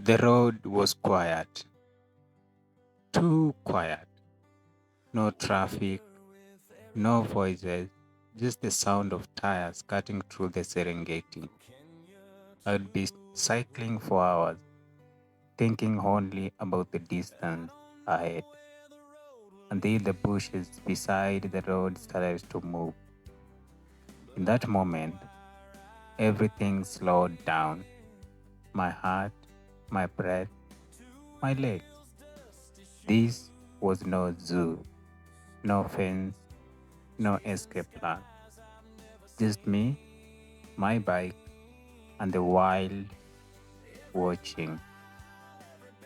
The road was quiet, too quiet. No traffic, no voices, just the sound of tires cutting through the Serengeti. I'd be cycling for hours, thinking only about the distance ahead, until the bushes beside the road started to move. In that moment, everything slowed down. My heart, my breath, my legs. This was no zoo, no fence, no escape plan. Just me, my bike, and the wild watching.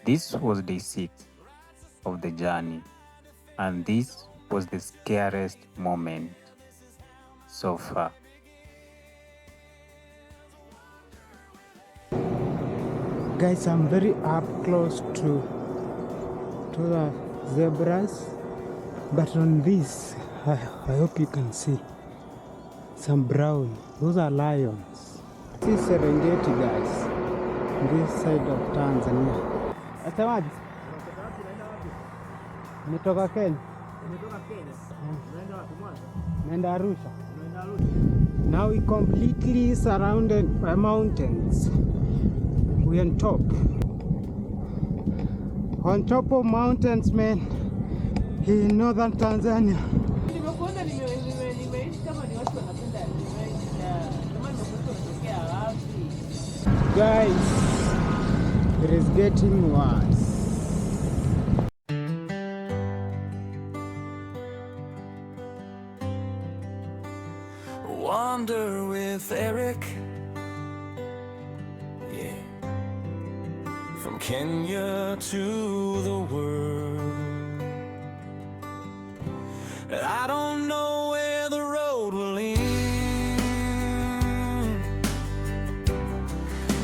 This was day 6 of the journey, and this was the scariest moment so far. Guys, I'm very up close to the zebras, but on this, I hope you can see some brown. Those are lions. This is Serengeti, guys, this side of Tanzania. Asemaji? Nitoka Kenya. Naenda Arusha. Now we completely surrounded by mountains. We're on top. On top of mountains, man, in northern Tanzania. Guys, it is getting worse. Wander with Erick, yeah, from Kenya to the world. I don't know where the road will end,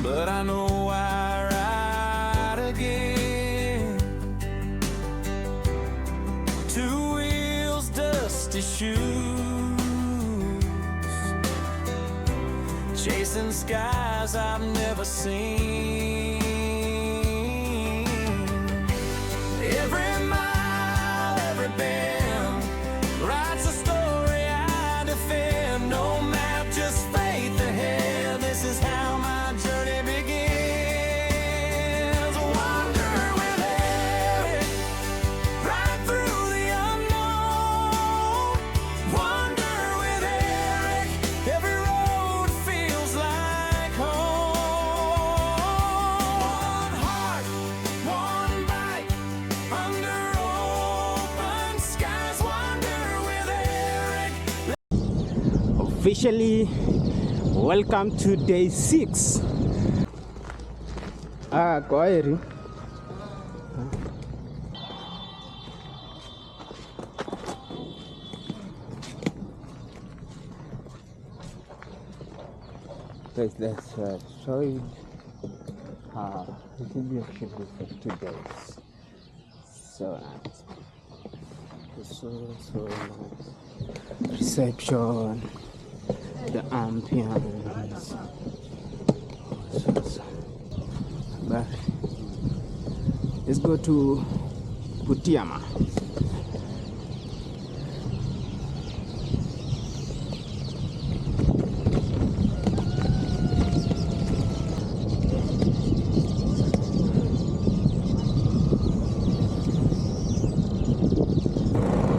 but I know I ride again. 2 wheels, dusty shoes, chasing skies I've never seen. Every mile, every bend writes a story I defend. No map, just faith ahead. This is how my journey begins. Wander with Erick, right through the unknown. Wander with Erick, every road feels like home. One heart, one bike, under open skies. Wander with Erick. Officially, welcome to day 6. Kwa heri. Guys, that's solid. It will be a trip for 2 days. So nice. So nice. Reception, the ambience. But let's go to Butiama.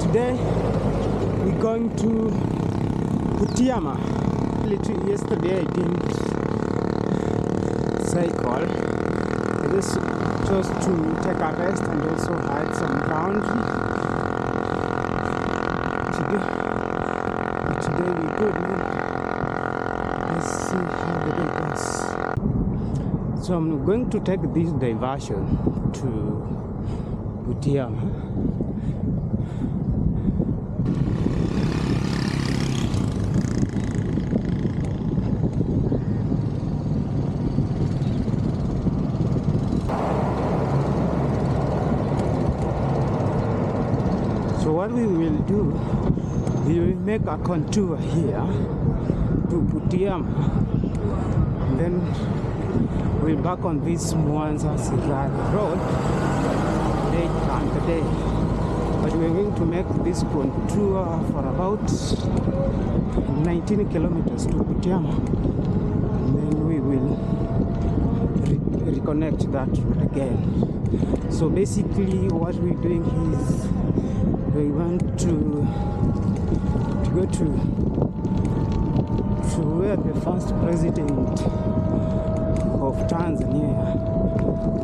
Today we're going to Butiama. Yesterday I didn't cycle. I just chose to take a rest and also had some boundary. Today we good, man. Let's see how the day goes. So I'm going to take this diversion to Butiama. So what we will do, we will make a contour here to Butiama, and then we're back on this Mwanza Sirari road late on the day. But we're going to make this contour for about 19 kilometers to Butiama, and then we will reconnect that road again. So basically what we're doing is we want to go to where the first president of Tanzania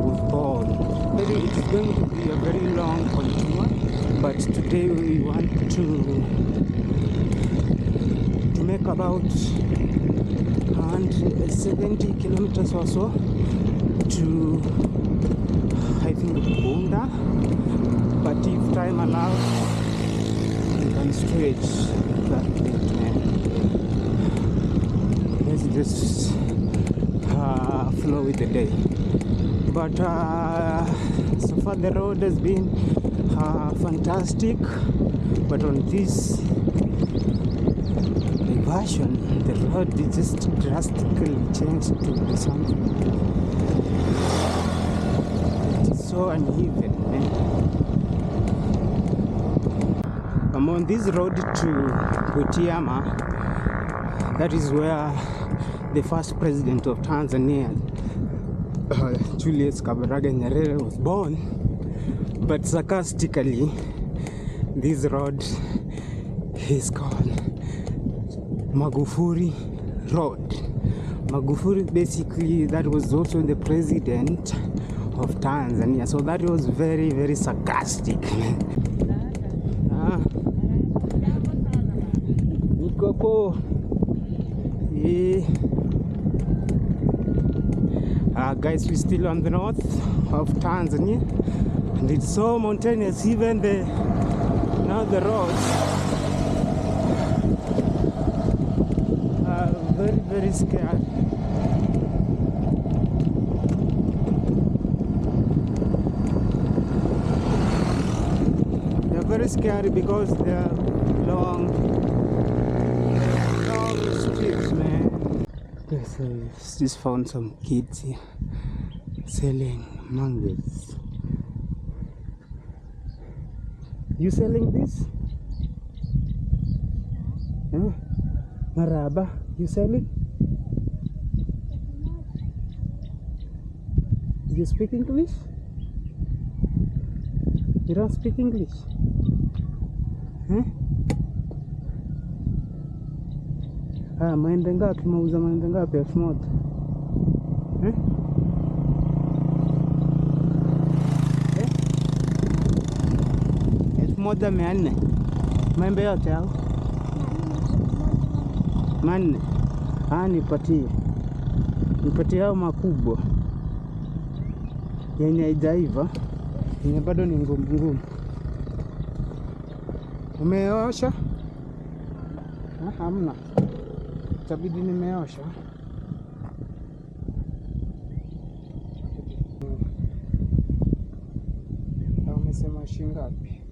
was born. Maybe it is going to be a very long contour, but today we want to make about 170 kilometers or so to, I think, Bunda. But if time allows, we can stretch that bit, man. Let's just flow with the day. But so far the road has been fantastic, but on this version the road is just drastically changed to something. It is so uneven, man. I'm on this road to Butiama. That is where the first president of Tanzania, Julius Nyerere, was born. But sarcastically, this road is called Magufuli Road. Magufuli, basically, that was also the president of Tanzania. So that was very, very sarcastic. Nikopo. Guys, we're still on the north of Tanzania, and it's so mountainous. Even the roads are very, very scary. They're very scary because they're long strips, man. Yes, I just found some kids here selling mangoes. You selling this? Huh? Maraba, you selling? You speak English? You don't speak English? Huh? Maembe ngapi? Mauza maembe ngapi? 1000. Eh? 1400. Maembe yote au? Manne. Nipatie hao makubwa. Yenye haijaiva, yenye bado ni ngumu. Umeosha? Hamna. Itabidi nimeosha. Umesema shingapi?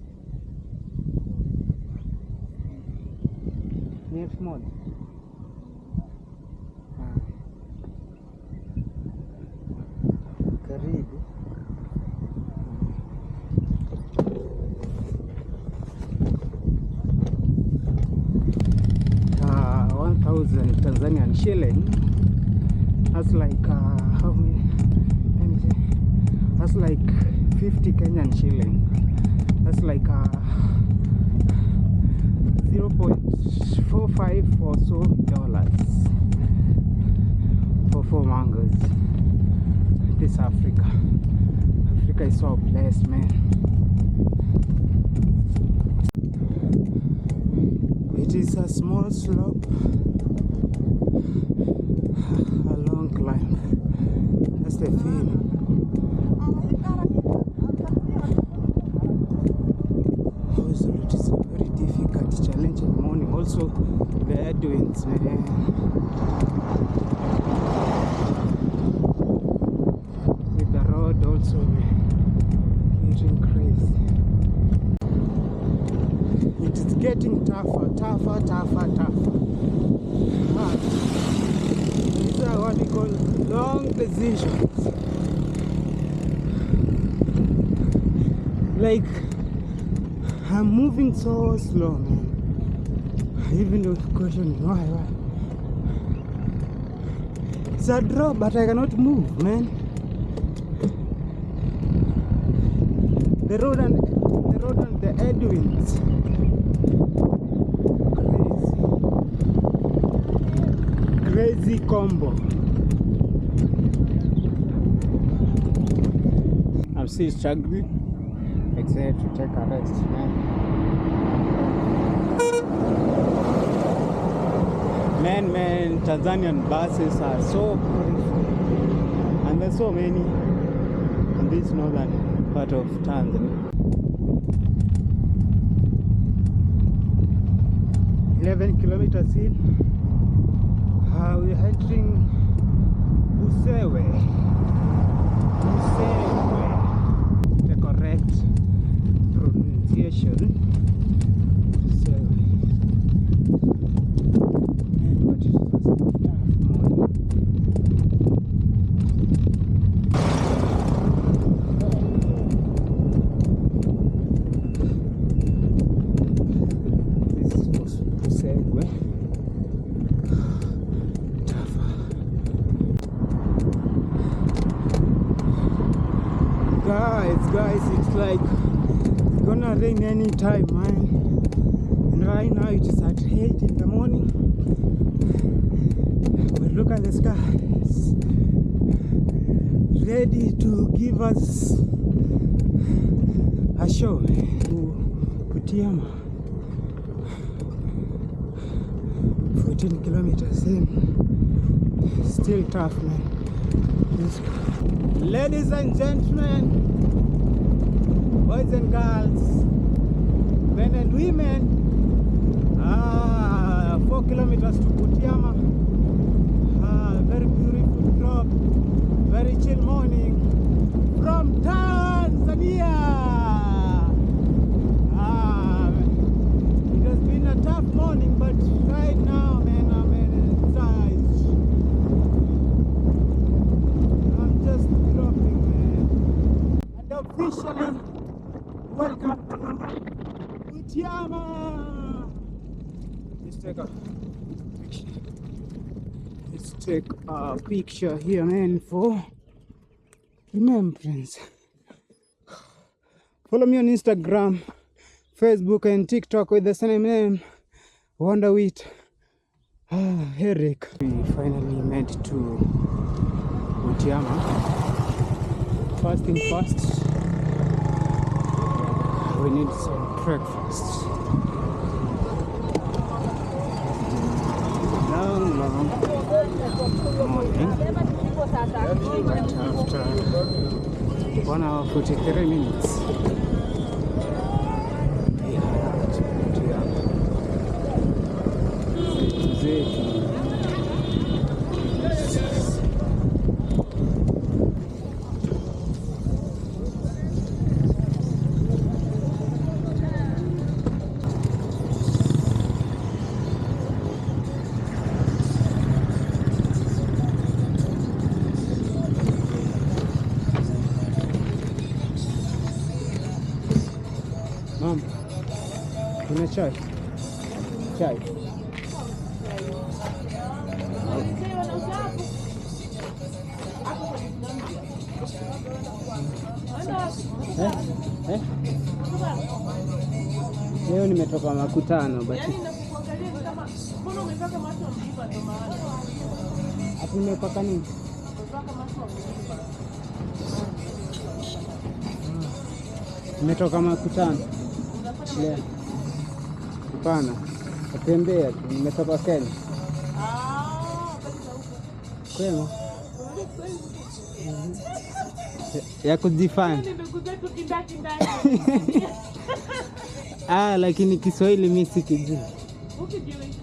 Ni 1000. Karibu. 1,000 Tanzanian shilling. That's like how many? Let me see. That's like 50 Kenyan shilling. That's like 0.45 or so dollars for 4 mangoes. This Africa is so blessed, man. It is a small slope, a long climb. That's the thing. Also, it is a very difficult, challenging morning. Also, the headwinds, man. With the road also getting crazy. It is getting tougher. These are what we call long decisions. Like, I'm moving so slow, man. I even questioning why. It's a drop, but I cannot move, man. The road and the headwinds. Crazy combo. I'm still struggling. Excited to take a rest, man. Man, Tanzanian buses are so beautiful, and there's so many in this northern part of Tanzania. 11 kilometers in, we're entering Busewe. The correct pronunciation. Busewe. But it was a tough morning. Guys, it's like it's gonna rain any time, man. And right now it is at 8 in the morning. But look at the skies, ready to give us a show. Butiama, 14 kilometers in. Still tough, man. Ladies and gentlemen, boys and girls, men and women, 4 kilometers to Butiama. Very beautiful drop, very chill morning from Tanzania. It has been a tough morning, but right now, man, I'm energized. I'm just dropping, man. And officially, welcome to Butiama. Let's take a picture here, man, for remembrance. Follow me on Instagram, Facebook, and TikTok with the same name, Wonderwit Erick. We finally made to Butiama. First thing first, we need some breakfast. Long morning, but after 1 hour 43 minutes, we are at Butiama. Mom, kuna chai? Chai. Leo nimetoka Makutano, but hapo nimepaka nini? Nimetoka Makutano. Yeah. Hapana. Natembea tu, nimetoka Kenya. Kwema? Ya kujifanya. Lakini Kiswahili mimi sikijui. Ukijui?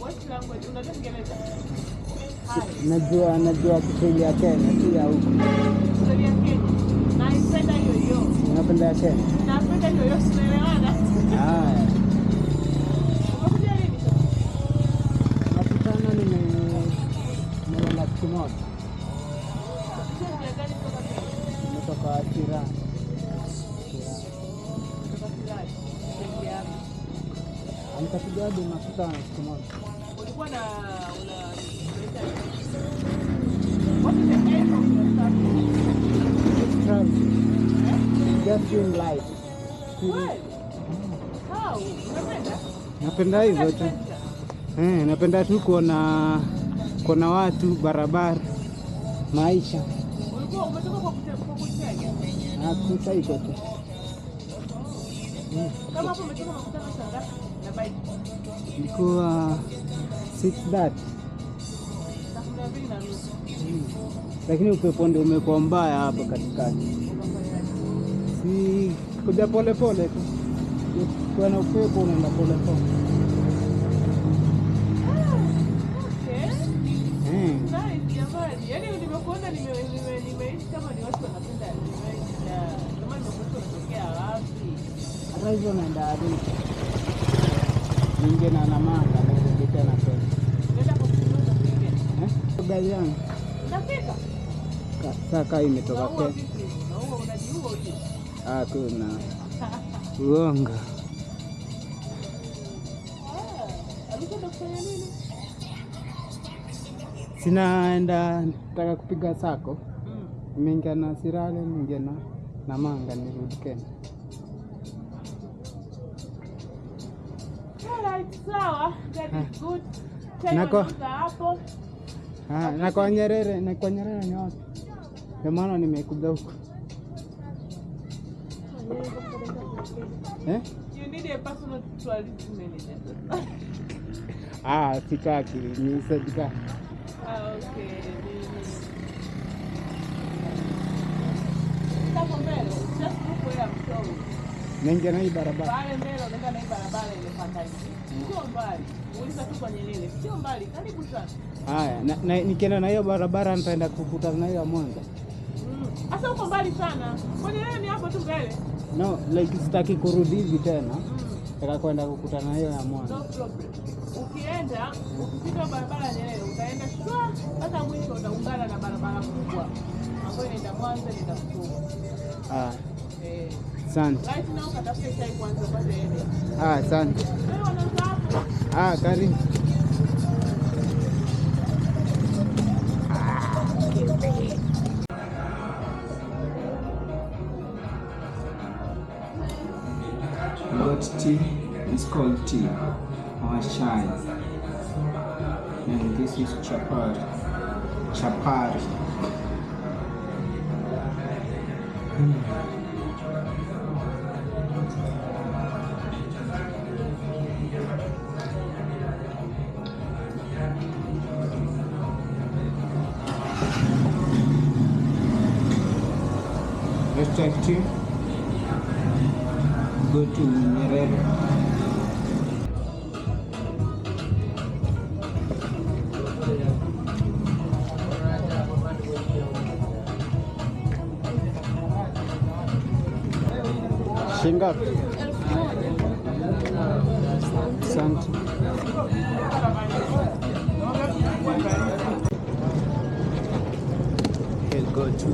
What language? Unajua Kiingereza? Najua Kiswahili ya Kenya, si ya huko. Kiswahili ya Kenya. Naipenda hiyo. Unapenda ya Kenya? Napenda hiyo, tunaelewana. Makutano nimeenda Kimoja. natoka Sira. Nitakuja hadi Makutano siku moja. Ulikuwa na what is the end of your study? Just doing life. What? How? Unapenda? Napenda hivyo tu. Napenda tu kuona watu, barabara, maisha. Ulikuwa umetoka kwa kutega? Kusa iko tu. Kama hapo umetoka Makutano saa ngapi na bike? Ilikuwa 6:30. Saa 12:30. Lakini upepo ndio umekuwa mbaya hapa katikati. Si kuja pole pole tu. Kwa na upepo unaenda pole pole. Okay. Nice jamani. Yaani nimekuona nimeishi kama ni watu wanapenda maisha. Kama nimekuona unatokea wapi? Hata hivyo naenda hadi ninge na namanga nirudi tena kweli. Nenda kufunga kingine. Gari yangu. Unafika? Sasa imetoka Kwa Kenya. na huo unajiua uje. Kuna uongo. Alikwenda kufanya nini? Sinaenda nataka kupiga sako. Nimeingia na Sirale, ninge na namanga nirudi Kenya. Alright, sawa. That is good. Nako Hapo. na kwa Nyerere ni wapi? Kwa maana nimekuja huko. You need a personal tourist manager. Sitaki, ni sadika. Okay. Hapo mbele, just look where I'm showing. Ninge na hii barabara. Pale mbele unaenda na hii barabara ile panda hivi. Sio mbali. Uliza tu kwenye lile. Sio mbali, karibu sana. Haya, nikienda na hiyo barabara nitaenda kukutana na hiyo Mwanza. Sasa uko mbali sana. Kwenye lile ni hapo tu mbele. No, like sitaki kurudi hivi tena. Nataka kwenda kukutana na hiyo ya Mwanza. No problem. Ukienda, ukifika barabara ya Nyerere, utaenda shwa mpaka mwisho utaungana na barabara kubwa ambayo inaenda Mwanza inaenda Bunda. Asante. Right now katafute chai kwanza upate ile. Asante. Wewe unaanza hapo? Karibu. Got tea. It's called tea or chai. And this is chapari. Let's take tea. Go to Nyerere. Shingapi? Asante. Let's go to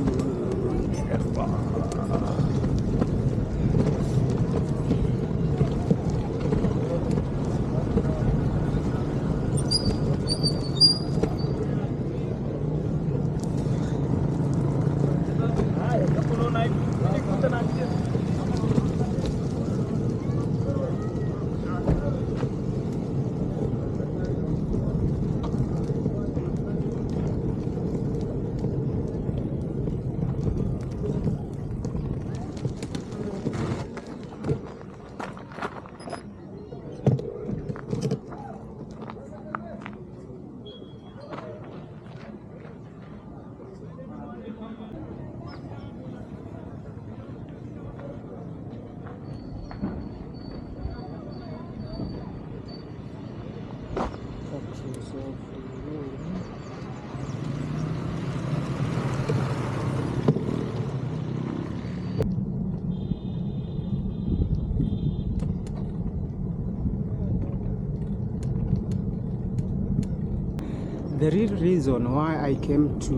The real reason why I came to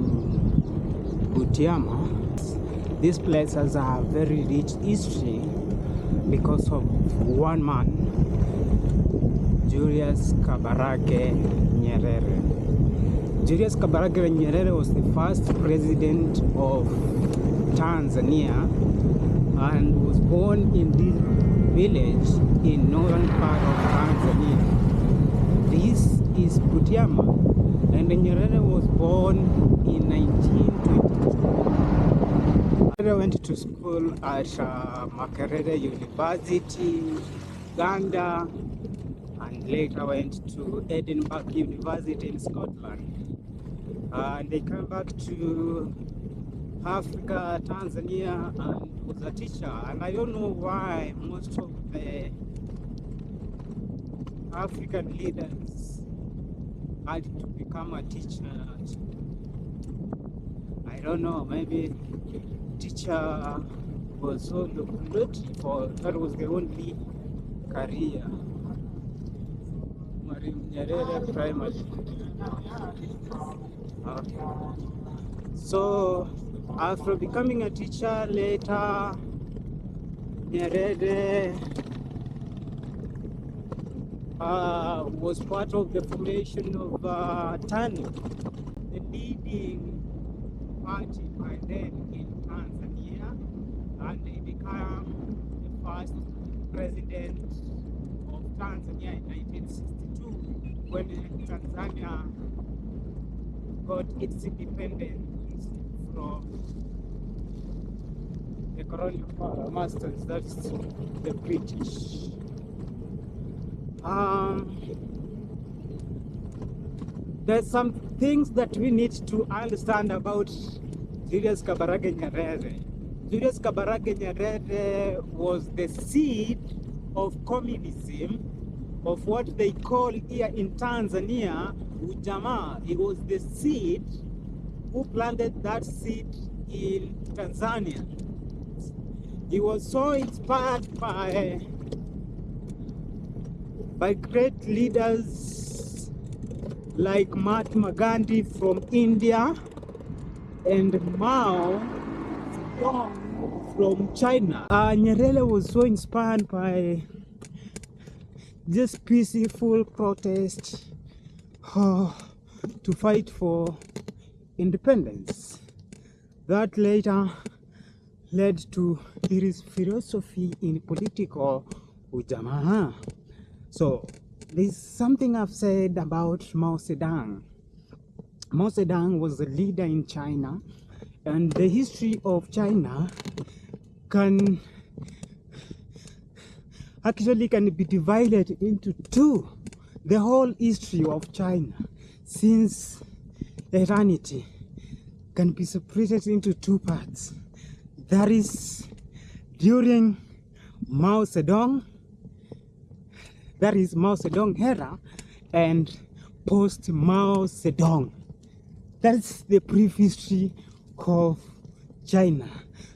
Butiama This place has a very rich history because of one man, Julius Nyerere. Julius Nyerere was the first president of Tanzania and was born in this village in northern part of Tanzania. This is Butiama, and Nyerere was born in 1922. Nyerere went to school at Makerere University, Uganda, and later went to Edinburgh University in Scotland. And they came back to Africa, Tanzania, and was a teacher. And I don't know why most of the African leaders had to become a teacher. I don't know, maybe teacher was so lucrative, or that was the only career. Nyerere primary. Okay. So after becoming a teacher later, Nyerere was part of the formation of TANU, the leading party by then in Tanzania, and he became the first president of Tanzania in 1962 when Tanzania got its independence from the colonial masters, that's the British. There's some things that we need to understand about Julius Nyerere. Julius Nyerere was the seed of communism, of what they call here in Tanzania, Ujamaa. He was the seed who planted that seed in Tanzania. He was so inspired by great leaders like Mahatma Gandhi from India and Mao Zedong from China. Nyerere was so inspired by just peaceful protest to fight for independence. That later led to his philosophy in political Ujamaa. So there's something I've said about Mao Zedong. Mao Zedong was a leader in China, and the history of China can be divided into two. The whole history of China since eternity can be separated into two parts. That is during Mao Zedong, that is Mao Zedong era, and post Mao Zedong. That's the brief history of China.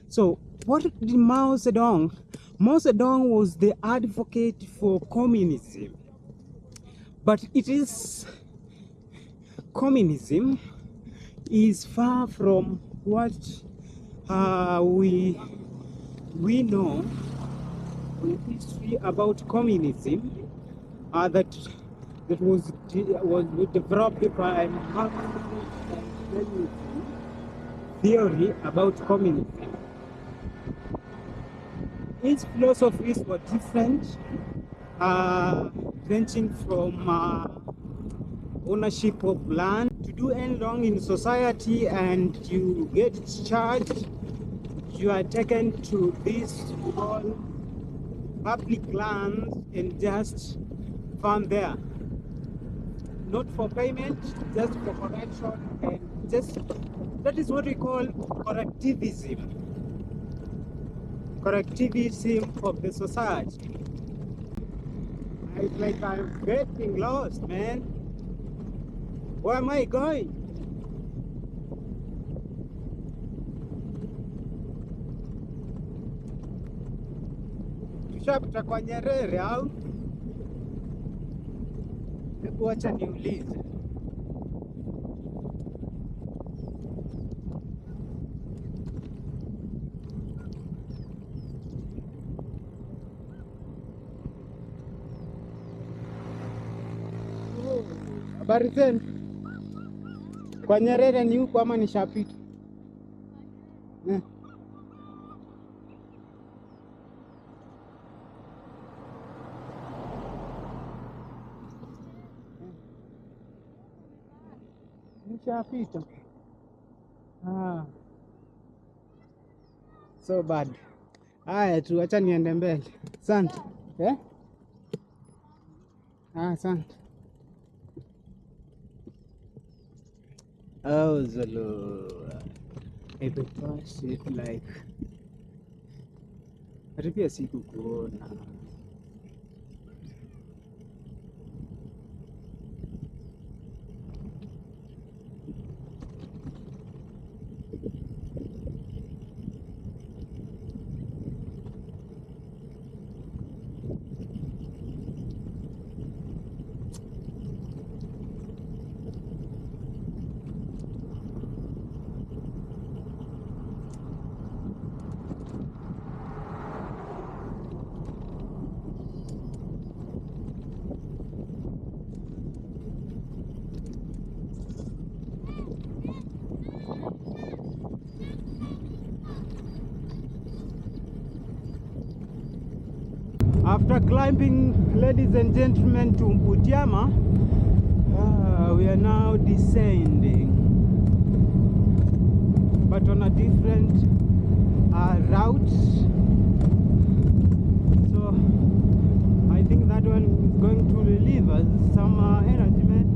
So what did Mao Zedong? Mao Zedong was the advocate for communism, but communism is far from what we know in history about communism that was developed by Marxism theory about communism. Its philosophies were different, ranging from ownership of land, to do any wrong in society and you get charged, you are taken to this all public lands and just found there, not for payment, just for correction, and just that is what we call correctivism of the society. It's like I'm getting lost, man. Where am I going? Tushapita kwa Nyerere au? Hebu acha niulize. Habari zenu? Kwa Nyerere ni huko ama nishapita? Nishapita. So bad. Haya tu, acha niende mbele. Asante. Asante. Oh, Zulu. Because it like karibia siku kuona. After climbing, ladies and gentlemen, to Butiama, we are now descending, but on a different route. So I think that one is going to relieve us some energy, man.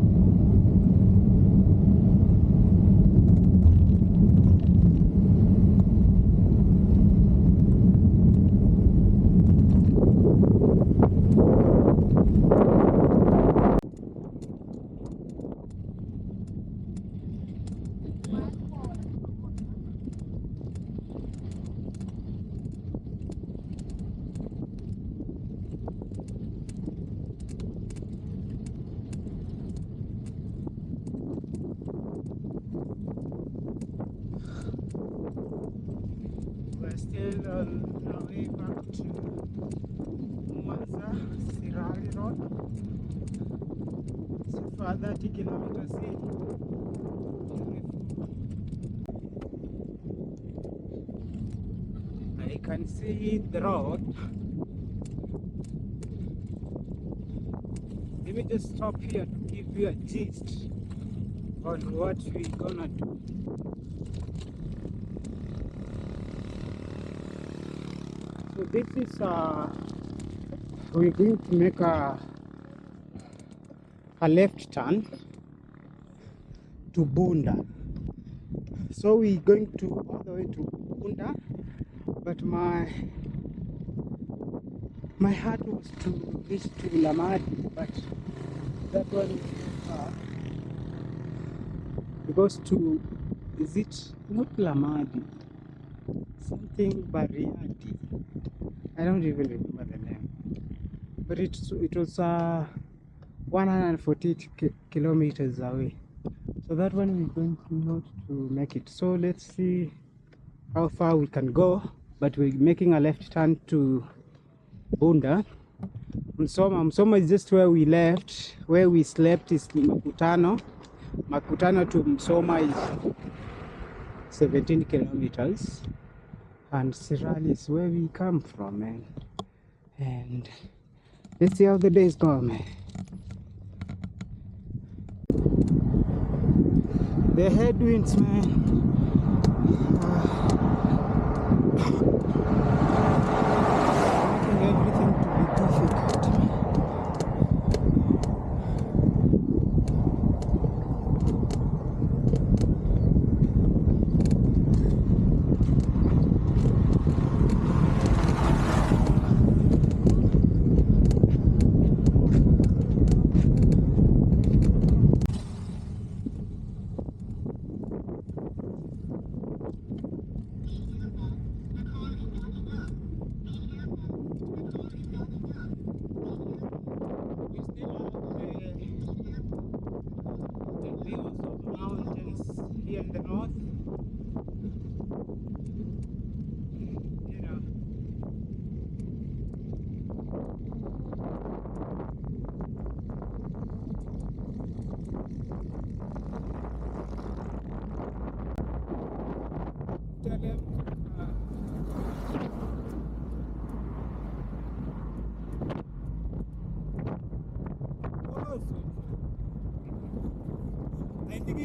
We're still on our way back to Serengeti Road. So far 30 kilometers in. I can see the road. Let me just stop here to give you a gist on what we're gonna do. So this is we're going to make a left turn to Bunda. So we're going to all the way to Bunda, but my heart was to reach to Lamadi, but that one goes to, is it not Lamadi? Something Bariati. I don't even remember the name. But it was 140 kilometers away. So that one we're going to not to make it. So let's see how far we can go. But we're making a left turn to Bunda. Msoma is just where we left. Where we slept is Makutano. Makutano to Msoma is 17 kilometers. And surreal is where we come from, man. And let's see how the days go, man. The headwinds, man. Making everything to be difficult.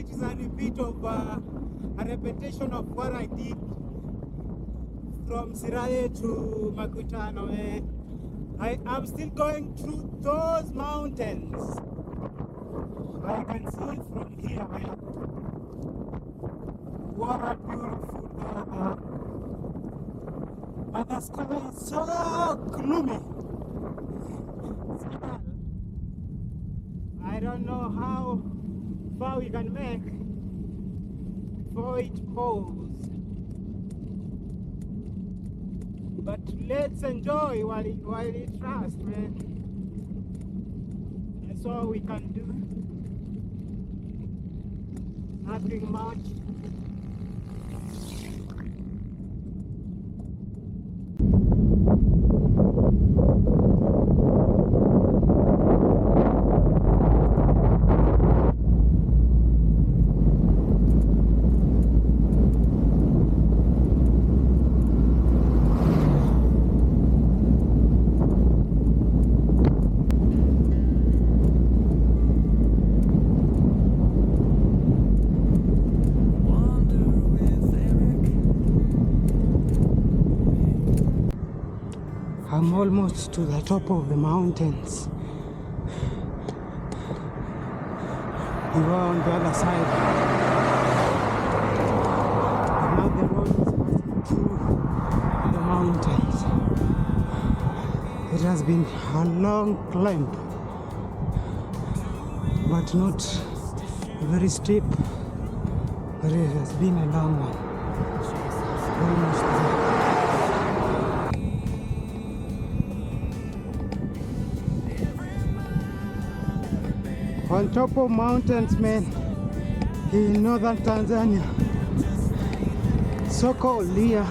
it is a repeat of a repetition of what I did from Serengeti to Makutano. I am still going through those mountains. I can see it from here, man. What a beautiful weather. But the sky is so gloomy. I don't know how far we can make before it pours. But let's enjoy while it lasts, man. That's all we can do. Nothing much. I'm almost to the top of the mountains. We were on the other side. Now the road is passing through the mountains. It has been a long climb, but not very steep. But it has been a long one. Almost there. On top of mountains, man, in northern Tanzania. So cold here.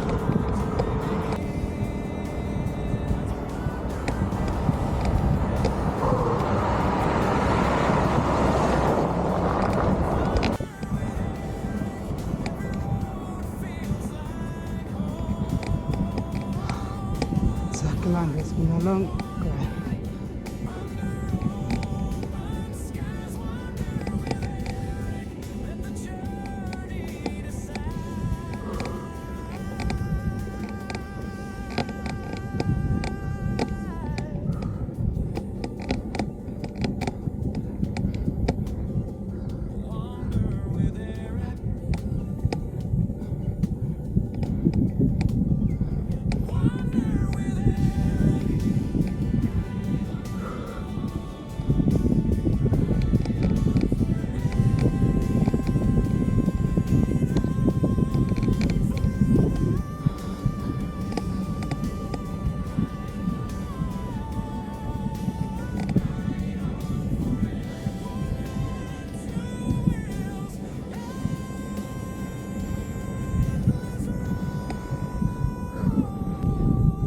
Zaklan has been a long climb.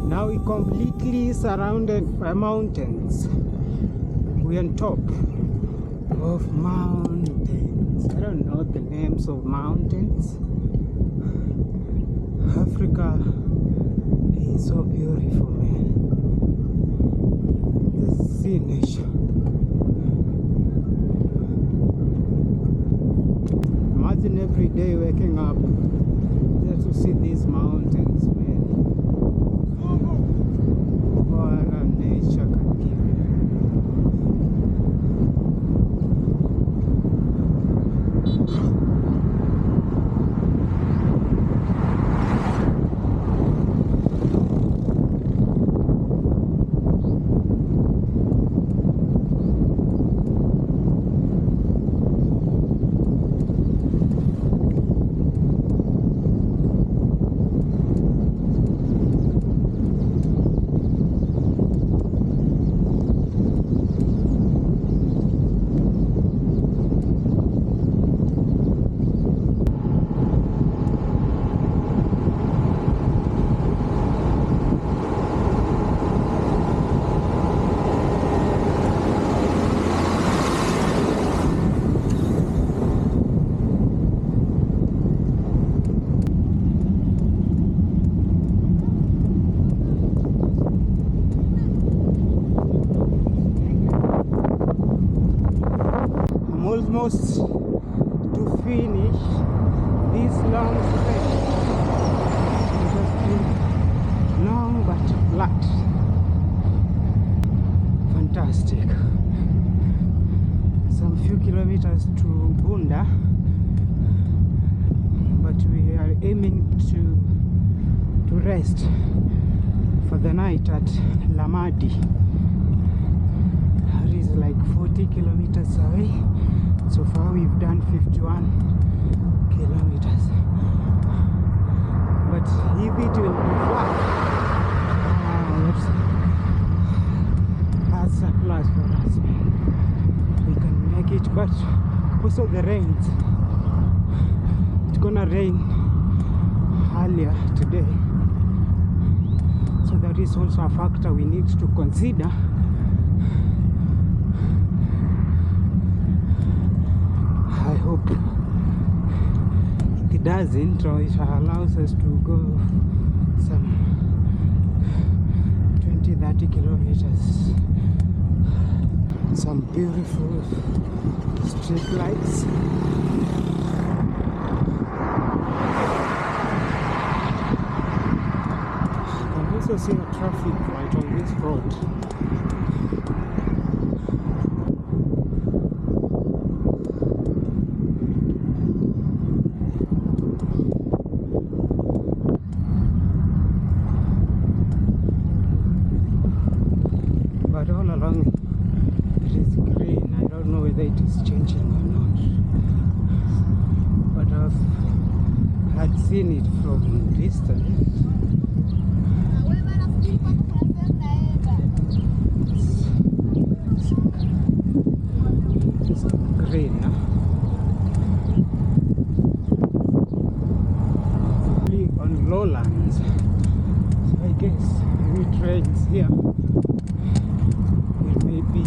Now we're completely surrounded by mountains. We're on top of mountains. I don't know the names of mountains. Africa is so beautiful, man. This is nature. Imagine every day waking up just to see these mountains, man. What a nature can give you. Almost to flat. Fantastic. Some few kilometers to Bunda, but we are aiming to rest for the night at Lamadi. That is like 40 kilometers away. So far we've done 51 kilometers. But if it will be flat, that's a plus for us. We can make it, but also the rains. It's gonna rain earlier today. So that is also a factor we need to consider. I hope it doesn't, or it allows us to go some 20-30 kilometers. Some beautiful street lights. You can also see a traffic light on this road. But all along it is green. I don't know whether it is changing or not, but I've had seen it from distance. It's green. Only on lowlands, so I guess if it rains here, it may be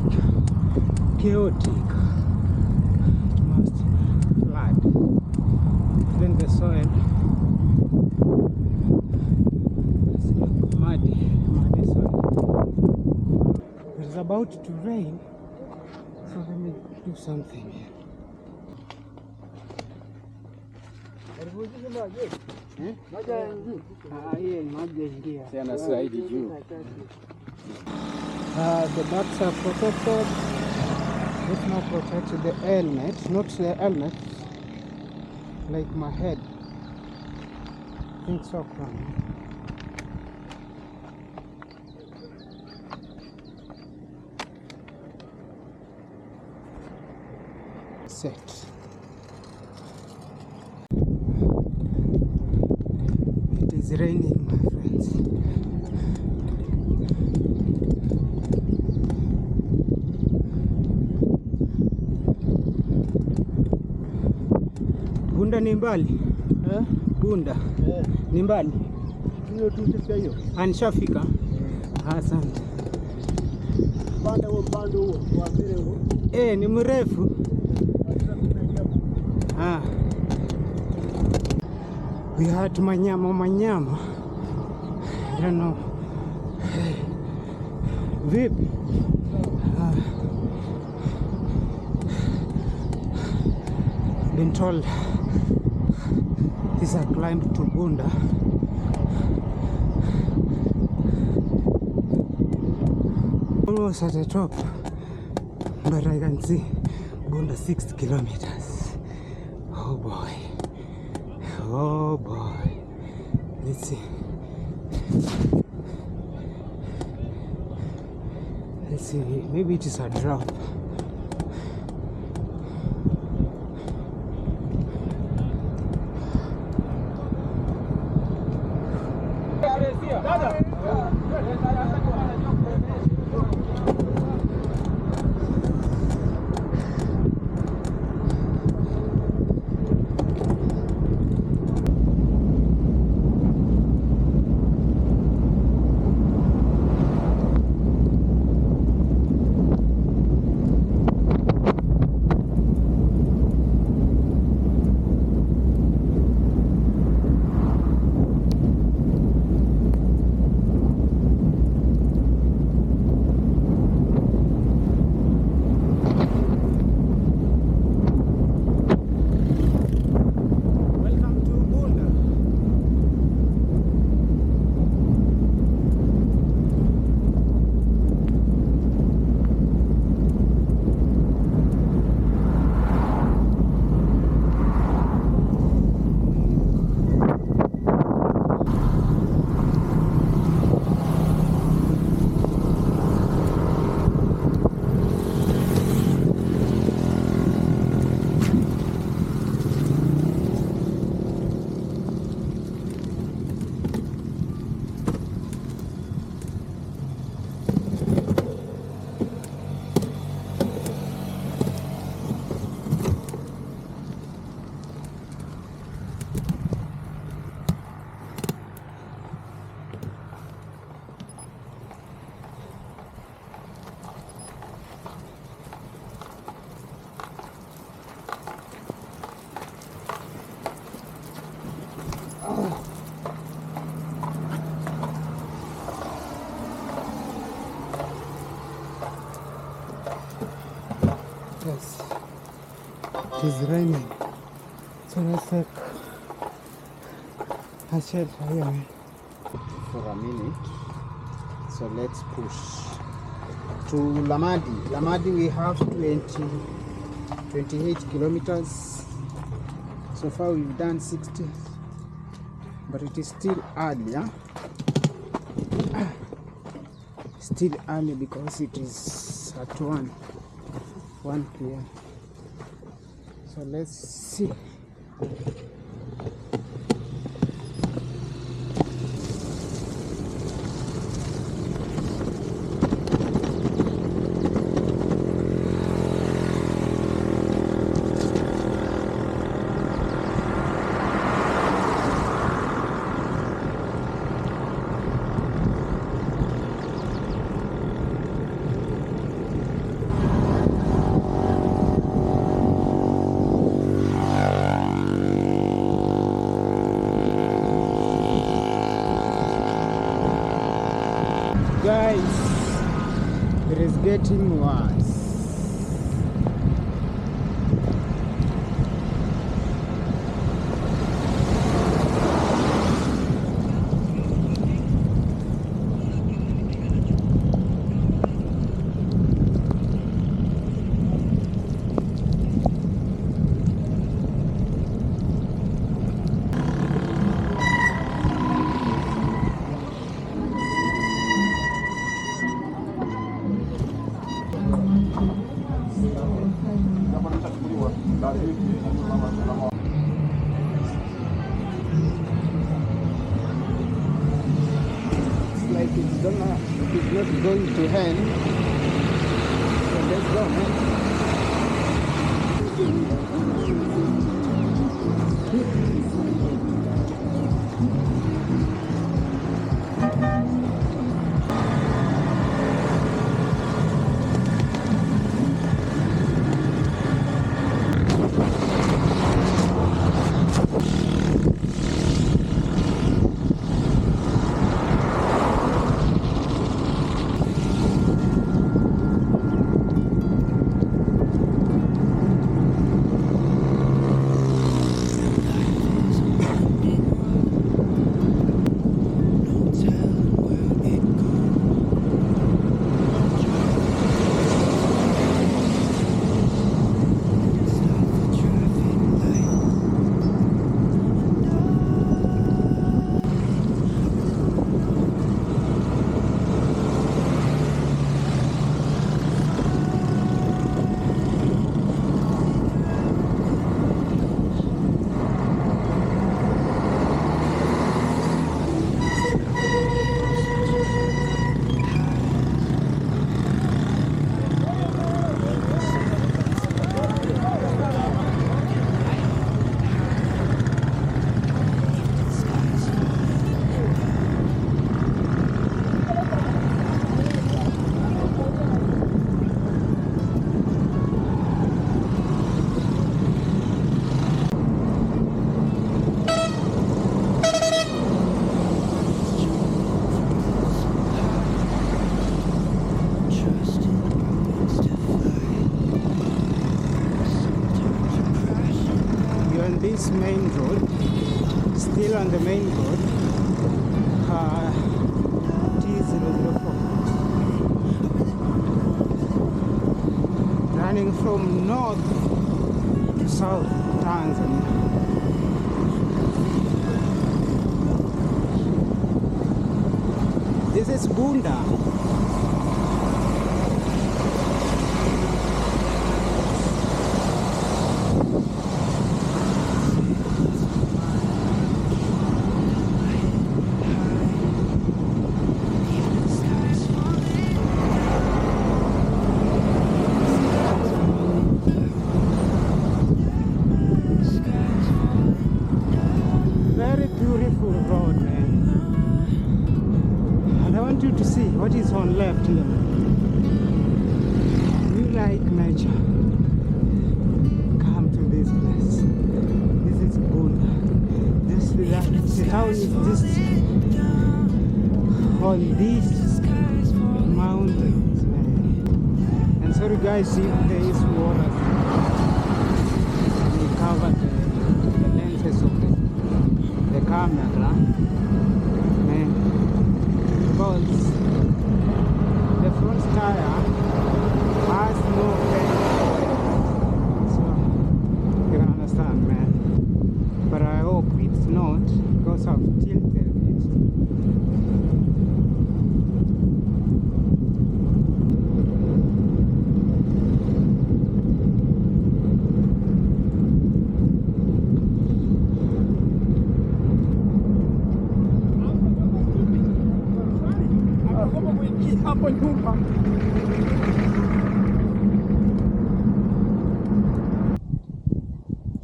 chaotic. It must flood. Then the soil is muddy soil. It's about to rain, so let me do something here. The backs are protected. Let's now protect the helmet, not the helmet, like my head. I think so. Set. It is raining, my friends. Bunda ni mbali? Bunda ni mbali? Hiyo tutafika hiyo. Anishafika. Asante. Panda huo wa mbele huo. Ni mrefu. We had manyama. I don't know. Vipi? Been told this is a climb to Bunda. Almost at the top, but I can see Bunda 6 kilometers. Oh boy. Oh boy. Let's see. Let's see. Maybe it is a drop. It is raining. So let's take a shelter here for a minute. So let's push to Lamadi. Lamadi we have 28 kilometers. So far we've done 60, but it is still early, huh? Still early because it is at 1 p.m. So let's see. Guys, it is getting worse. Like it's not going to end. So let's go, man. This main road, still on the main road, T004, running from north to south Tanzania. This is Bunda. What is on left here? You like nature? Come to this place. This is Bunda. The town is just on these mountains, man. And sorry guys if there is water. cover the lenses of the camera, man, because the front tire has no paint, so you can understand, man. But I hope it's not, because I've tilted it.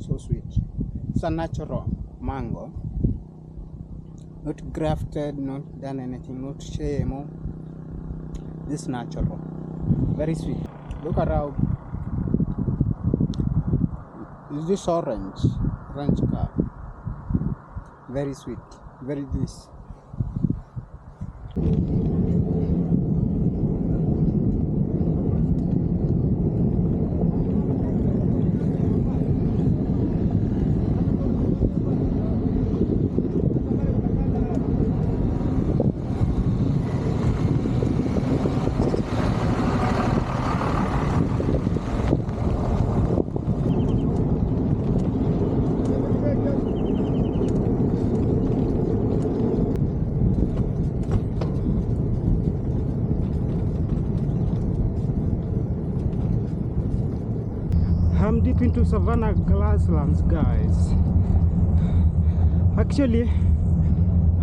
So sweet. It's a natural mango, not grafted, not done anything, not shame. This natural, very sweet. Look around. Is this orange color? Very sweet, very delicious. I'm deep into Savannah grasslands, guys. Actually,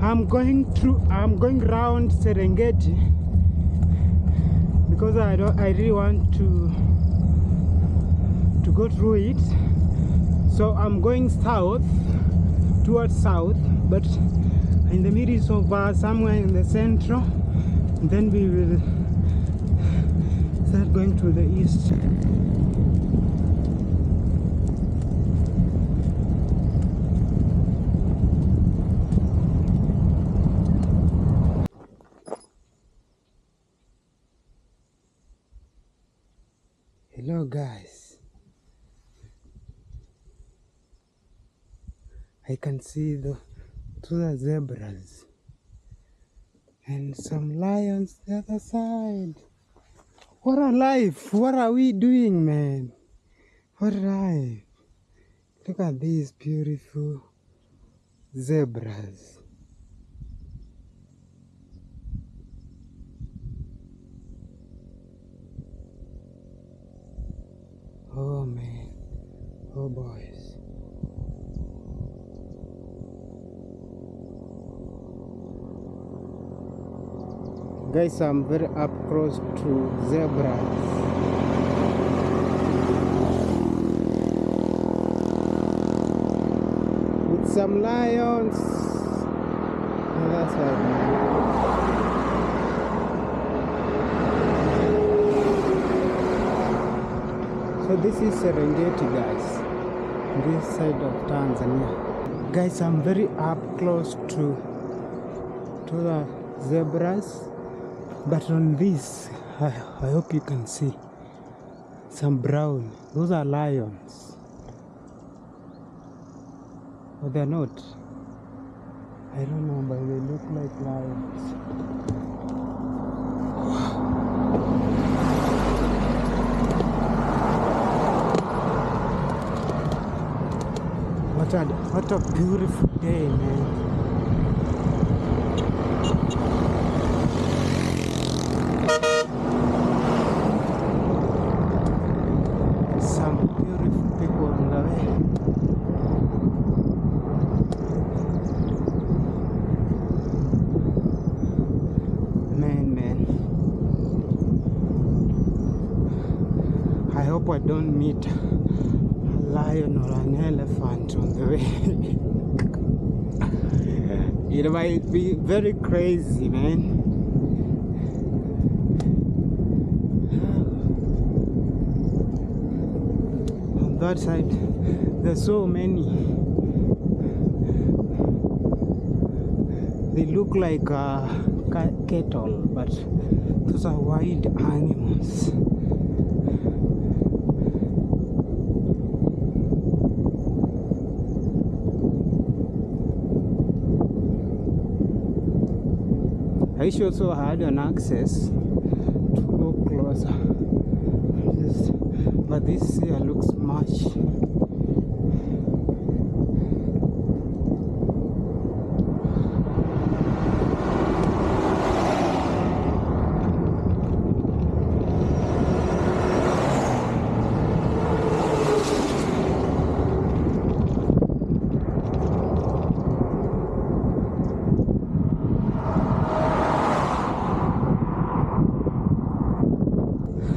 I'm going around Serengeti because I really want to go through it. So I'm going south, towards south, but in the middle of somewhere in the central, then we will start going to the east. Hello guys, I can see the zebras and some lions the other side. What a life! What are we doing, man? What a life! Look at these beautiful zebras. Oh man, oh boys. Guys, I'm very up close to zebras. With some lions. Oh, that's right. So this is Serengeti, guys, this side of Tanzania. Guys, I'm very up close to the zebras, but on this, I hope you can see some brown. Those are lions. Oh, they're not. I don't know, but they look like lions. What a beautiful day, man. Some beautiful people on the way. Man. I hope I don't meet a lion or an elephant on the way. It might be very crazy, man. On that side, there's so many. They look like cattle, but those are wild animals. I wish also I had an access to go closer. But this here looks much.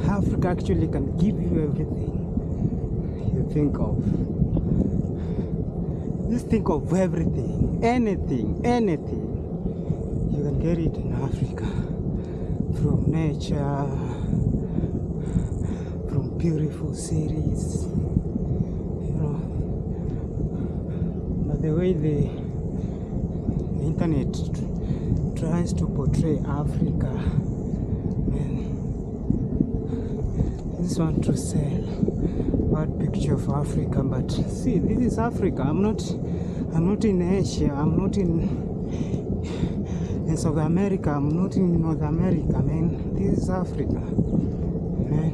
Africa actually can give you everything you think of. Just think of everything, anything. You can get it in Africa. From nature, from beautiful cities, you know. But the way the internet tries to portray Africa, man, I just want to sell one picture of Africa, but see, this is Africa. I'm not in Asia, I'm not in South America, I'm not in North America, man. This is Africa, man.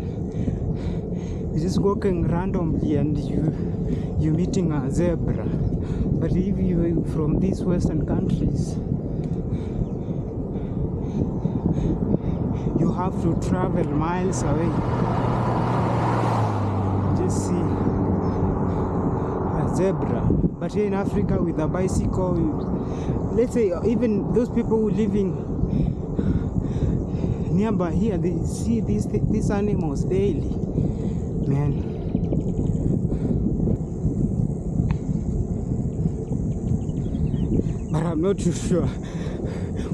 You're just walking randomly and you're meeting a zebra. But if you're from these Western countries, you have to travel miles away. Just see a zebra. But here in Africa, with a bicycle, let's say even those people who living nearby here, they see these animals daily, man. But I'm not too sure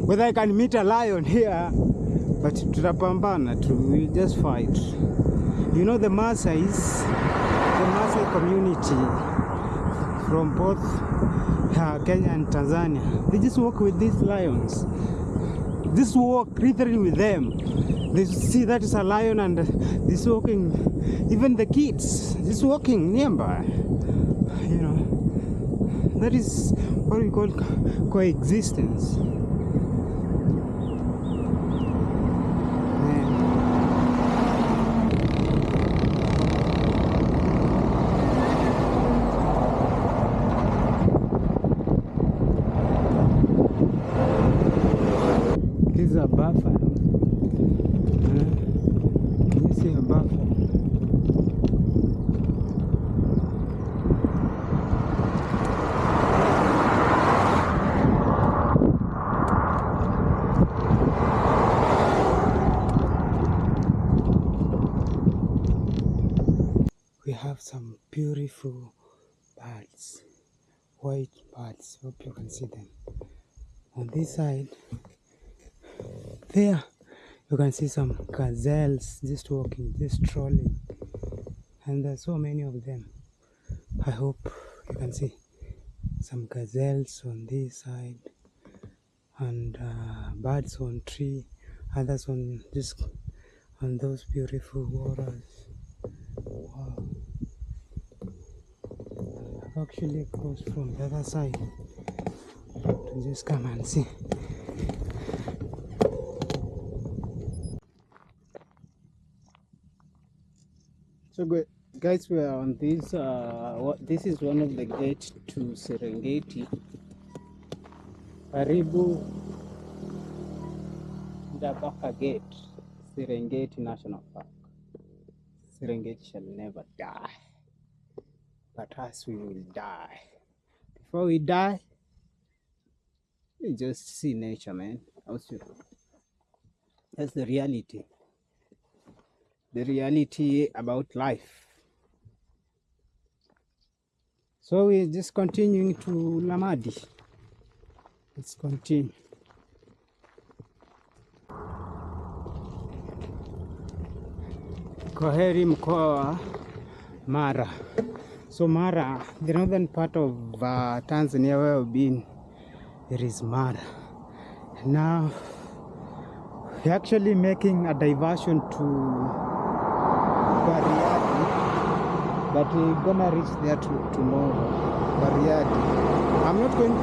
whether I can meet a lion here. But tutapambana too, we'll just fight. You know, the Maasai community from both Kenya and Tanzania, they just walk with these lions. Just walk literally with them. They see that is a lion and this walking, even the kids, just walking nearby. You know, that is what we call coexistence. This is a buffalo. This is a buffalo. We have some beautiful birds, white birds. Hope you can see them. On this side, there you can see some gazelles just walking, just strolling, and there's so many of them. I hope you can see some gazelles on this side, and birds on tree, others on just on those beautiful waters. Wow. I've actually crossed from the other side to just come and see. So guys, we are on this. This is one of the gates to Serengeti. Karibu Dabaka Gate, Serengeti National Park. Serengeti shall never die, but us, we will die. Before we die, we just see nature, man. Also, that's the reality. The reality about life. So we're just continuing to Lamadi. Let's continue. Kwaheri mkoa wa Mara. So Mara, the northern part of Tanzania where we've been, there is Mara. Now we're actually making a diversion to Bariadi, but we're gonna reach there tomorrow. Bariadi. I'm not going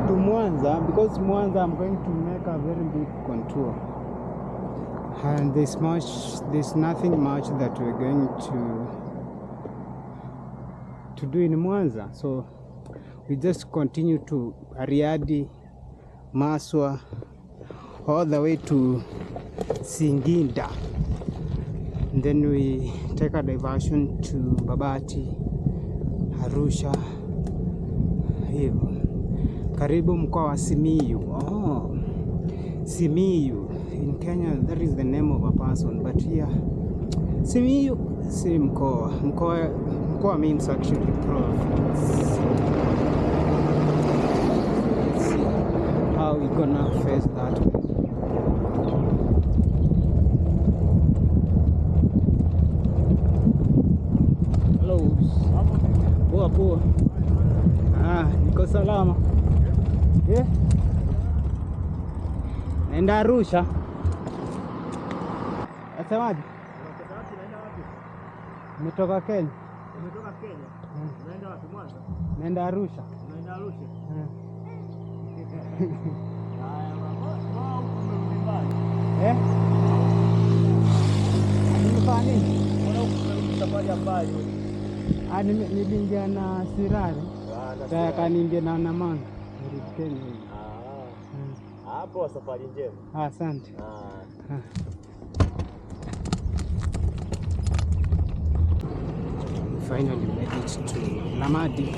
to Mwanza. Mwanza, because Mwanza I'm going to make a very big contour, and there's nothing much that we're going to do in Mwanza, so we just continue to Ariadi, Maswa, all the way to Singinda, and then we take a diversion to Babati, Arusha, hivyo. Karibu mkoa wa Simiyu. Oh, Simiyu. In Kenya, that is the name of a person, but here, Simiyu si mkoa. Mkoa means actually province. Let's see how we gonna face that way. Hello. Poa poa. Niko salama. Yeah. Naenda Arusha. Asemaje? Nimetoka Kenya. Umetoka Kenya? Unaenda wapi Mwanza? Naenda Arusha. Unaenda Arusha? Haya mama, wao umerudi mbali. Nimefanya nini? Mbona umerudi safari ya mbali? Niliingia na Sirari. Sasa kaniingia na Namanga. Nirudi Kenya hivi. Hapo safari njema. Asante. Finally made it to Lamadi.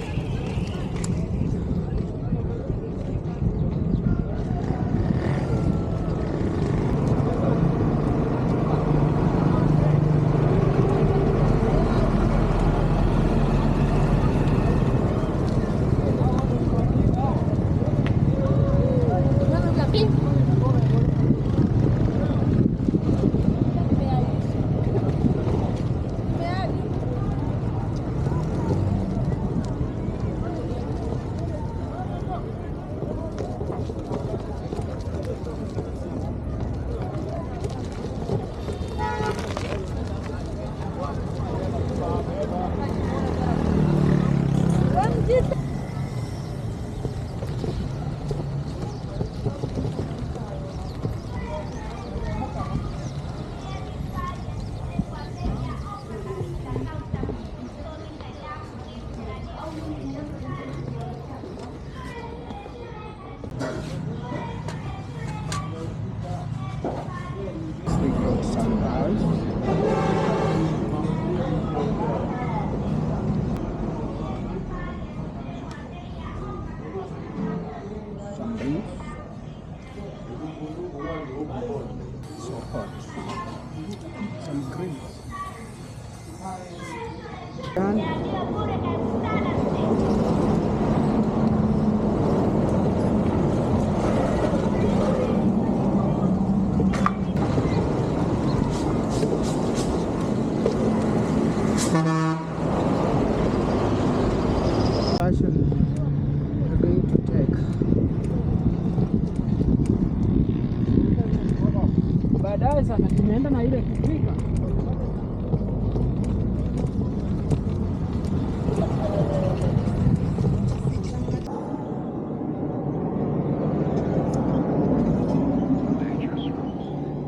Baadaye sana tunaenda na ile kifika.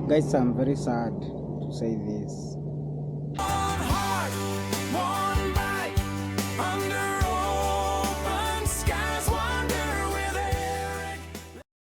Guys, I'm very sad to say this.